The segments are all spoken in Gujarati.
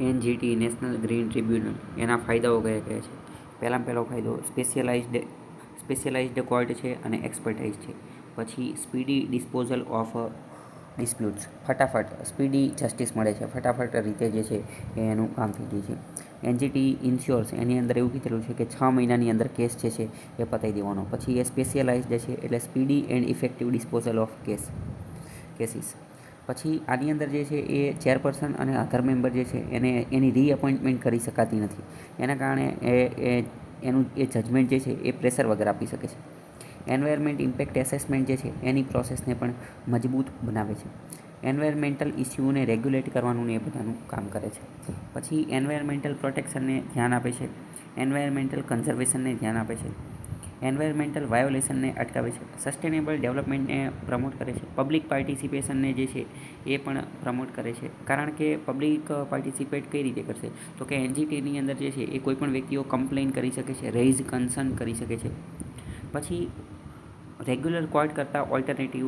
એનજીટી નેશનલ ગ્રીન ટ્રિબ્યુનલ એના ફાયદાઓ કયા કયા છે? પહેલો ફાયદો સ્પેશિયલાઇઝ્ડ કોર્ટ છે અને એક્સપર્ટાઇઝ છે. પછી સ્પીડી ડિસ્પોઝલ ઓફ ડિસ્પ્યુટ્સ, ફટાફટ સ્પીડી જસ્ટિસ મળે છે, ફટાફટ રીતે જે છે એ એનું કામ થઈ જાય છે. એનજીટી ઇન્શ્યોર્સ, એની અંદર એવું કીધેલું છે કે 6 મહિનાની અંદર કેસ જે છે એ પતાવી દેવાનો. પછી એ સ્પેશિયલાઇઝ્ડ છે એટલે speedy and effective disposal of cases. પછી આની અંદર જે છે એ ચેરપર્સન અને અધર મેમ્બર જે છે એની રીઅપોઇન્ટમેન્ટ કરી શકાતી નથી. એના કારણે એનું એ જજમેન્ટ જે છે એ પ્રેશર વગર આપી શકે છે. એન્વાયરમેન્ટ ઇમ્પેક્ટ એસેસમેન્ટ જે છે એની પ્રોસેસને પણ મજબૂત બનાવે છે. એન્વાયરમેન્ટલ ઇસ્યુને રેગ્યુલેટ કરવાનું ને એ બધાનું કામ કરે છે. પછી એન્વાયરમેન્ટલ પ્રોટેક્શનને ધ્યાન આપે છે, એન્વાયરમેન્ટલ કન્ઝર્વેશનને ધ્યાન આપે છે, એન્વાયરમેન્ટલ વાયોલેશનને અટકાવે છે, સસ્ટેનેબલ ડેવલપમેન્ટને પ્રમોટ કરે છે, પબ્લિક પાર્ટિસિપેશનને જે છે એ પણ પ્રમોટ કરે છે. કારણ કે પબ્લિક પાર્ટિસિપેટ કઈ રીતે કરશે તો કે એનજીટીની અંદર જે છે એ કોઈપણ વ્યક્તિઓ કમ્પ્લેન કરી શકે છે, રેઇઝ કન્સર્ન કરી શકે છે. પછી રેગ્યુલર કોર્ટ કરતાં ઓલ્ટરનેટિવ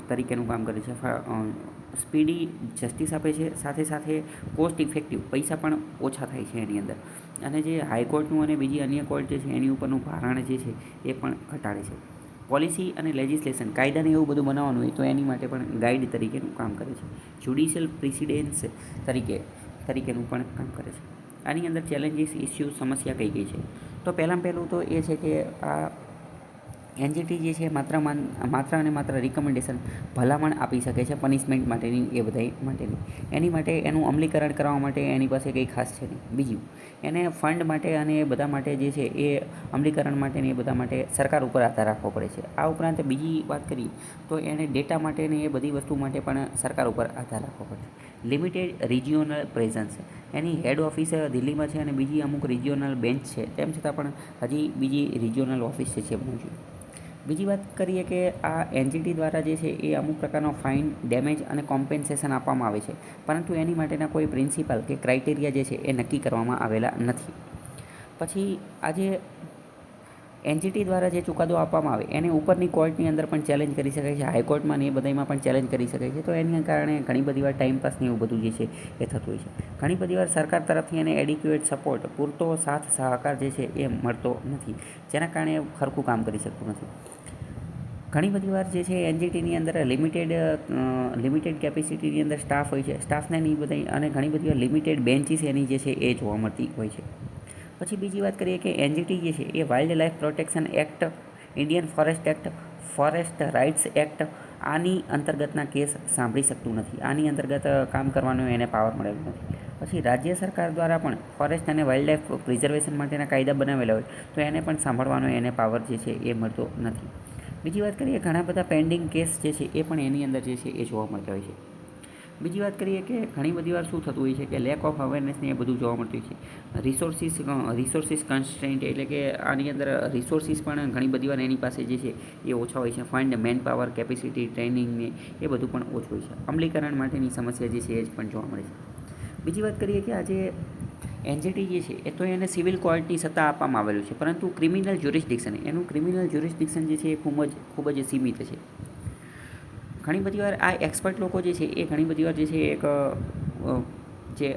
તરીકેનું કામ કરે છે. સ્પીડી જસ્ટિસ આપે છે, સાથે સાથે કોસ્ટ ઇફેક્ટિવ, પૈસા પણ ઓછા થાય છે એની અંદર. અને જે હાઈકોર્ટનું અને બીજી અન્ય કોર્ટ જે છે એની ઉપરનું ભારણ જે છે એ પણ ઘટાડે છે. પોલિસી અને લેજિસ્લેશન, કાયદાને એવું બધું બનાવવાનું હોય તો એની માટે પણ ગાઈડ તરીકેનું કામ કરે છે. જ્યુડિશિયલ પ્રિસિડેન્સ તરીકેનું પણ કામ કરે છે. આની અંદર ચેલેન્જીસ, ઇસ્યુ, સમસ્યા કઈ કઈ છે? તો પહેલું તો એ છે કે આ એનજીટી જે છે માત્ર અને માત્ર રિકમેન્ડેશન, ભલામણ આપી શકે છે પનિશમેન્ટ માટેની, એ બધા માટેની. એની માટે એનું અમલીકરણ કરવા માટે એની પાસે કંઈ ખાસ છે નહીં. બીજું, એને ફંડ માટે અને એ બધા માટે જે છે એ અમલીકરણ માટે ને એ બધા માટે સરકાર ઉપર આધાર રાખવો પડે છે. આ ઉપરાંત બીજી વાત કરીએ તો એને ડેટા માટે ને એ બધી વસ્તુ માટે પણ સરકાર ઉપર આધાર રાખવો પડે. લિમિટેડ રિજિયોનલ પ્રેઝન્સ, એની હેડ ઓફિસ દિલ્હીમાં છે અને બીજી અમુક રિજિયોનલ બેન્ચ છે, તેમ છતાં પણ હજી બીજી રિજિયોનલ ઓફિસ છે બનવું જોઈએ. બીજી વાત કરીએ કે આ એનજીટી દ્વારા જે છે એ અમુક પ્રકારનો ફાઇન, ડેમેજ અને કોમ્પેન્સેશન આપવામાં આવે છે, પરંતુ એની માટેના કોઈ પ્રિન્સિપલ કે ક્રાઇટેરિયા જે છે એ નક્કી કરવામાં આવેલા નથી. પછી આજે એનજીટી દ્વારા જે ચુકાદો આપવામાં આવે એને ઉપરની કોર્ટની અંદર પણ ચેલેન્જ કરી શકાય છે, હાઈકોર્ટમાં ને એ બધામાં પણ ચેલેન્જ કરી શકાય છે. તો એના કારણે ઘણી બધી વાર ટાઈમપાસને એવું બધું જે છે એ થતું હોય છે. ઘણી બધી વાર સરકાર તરફથી એને એડિક્યુએટ સપોર્ટ, પૂરતો સાથ સહકાર જે છે એ મળતો નથી, જેના કારણે એ ખરખું કામ કરી શકતું નથી. ઘણી બધી વાર જે છે એનજીટીની અંદર લિમિટેડ કેપેસિટીની અંદર સ્ટાફ હોય છે, સ્ટાફને નહીં બધાય, અને ઘણી બધી વાર લિમિટેડ બેન્ચીસ એની જે છે એ જોવા મળતી હોય છે. પછી બીજી વાત કરીએ કે એનજીટી જે છે એ wildlife protection act, Indian forest act, forest rights act, આની અંતર્ગતના કેસ સાંભળી શકતું નથી. આની અંતર્ગત કામ કરવાનો એને પાવર મળેલો નથી. પછી રાજ્ય સરકાર દ્વારા પણ ફોરેસ્ટ અને વાઇલ્ડ લાઈફ પ્રિઝર્વેશન માટેના કાયદા બનાવેલા હોય તો એને પણ સાંભળવાનો એને પાવર જે છે એ મળતો નથી. બીજી વાત કરીએ, ઘણા બધા પેન્ડિંગ કેસ જે છે એ પણ એની અંદર જે છે એ જોવા મળતા હોય છે. બીજી વાત કરીએ કે ઘણી બધી વાર શું થતું હોય છે કે લેક ઓફ અવેરનેસને એ બધું જોવા મળતું હોય છે. રિસોર્સિસ કન્સ્ટ્રેન્ટ, એટલે કે આની અંદર રિસોર્સિસ પણ ઘણી બધી વાર એની પાસે જે છે એ ઓછા હોય છે. ફંડ, મેન પાવર, કેપેસિટી, ટ્રેનિંગને એ બધું પણ ઓછું હોય છે. અમલીકરણ માટેની સમસ્યા જે છે એ જ પણ જોવા મળે છે. બીજી વાત કરીએ કે આજે એનજીટી જે છે એ તો એને સિવિલ કોર્ટની સત્તા આપવામાં આવેલું છે, પરંતુ ક્રિમિનલ જ્યુરિસ્ડિક્શન જે છે એ ખૂબ જ સીમિત છે. ઘણી બધી વાર આ એક્સપર્ટ લોકો જે છે એ ઘણી બધી વાર જે છે એક જે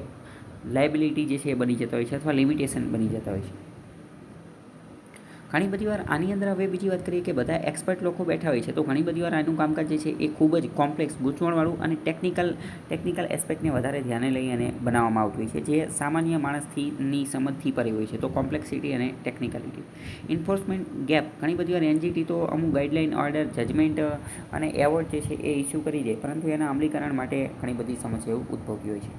લાયબિલિટી જે છે એ બની જતા હોય છે અથવા લિમિટેશન બની જતા હોય છે. ઘણી બધી વાર આની અંદર હવે બીજી વાત કરીએ કે બધા એક્સપર્ટ લોકો બેઠા હોય છે, તો ઘણી બધી વાર આનું કામકાજ જે છે એ ખૂબ જ કોમ્પ્લેક્સ, ગૂંચવણવાળું અને ટેકનિકલ એસ્પેક્ટને વધારે ધ્યાને લઈ અને બનાવવામાં આવતું હોય છે, જે સામાન્ય માણસની સમજથી પરે હોય છે. તો કોમ્પ્લેક્સિટી અને ટેકનિકાલિટી. એન્ફોર્સમેન્ટ ગેપ, ઘણી બધી વાર એનજીટી તો અમુક ગાઈડલાઇન, ઓર્ડર, જજમેન્ટ અને એવોર્ડ જે છે એ ઇસ્યુ કરી દે, પરંતુ એના અમલીકરણ માટે ઘણી બધી સમસ્યાઓ ઉદ્ભવતી હોય છે.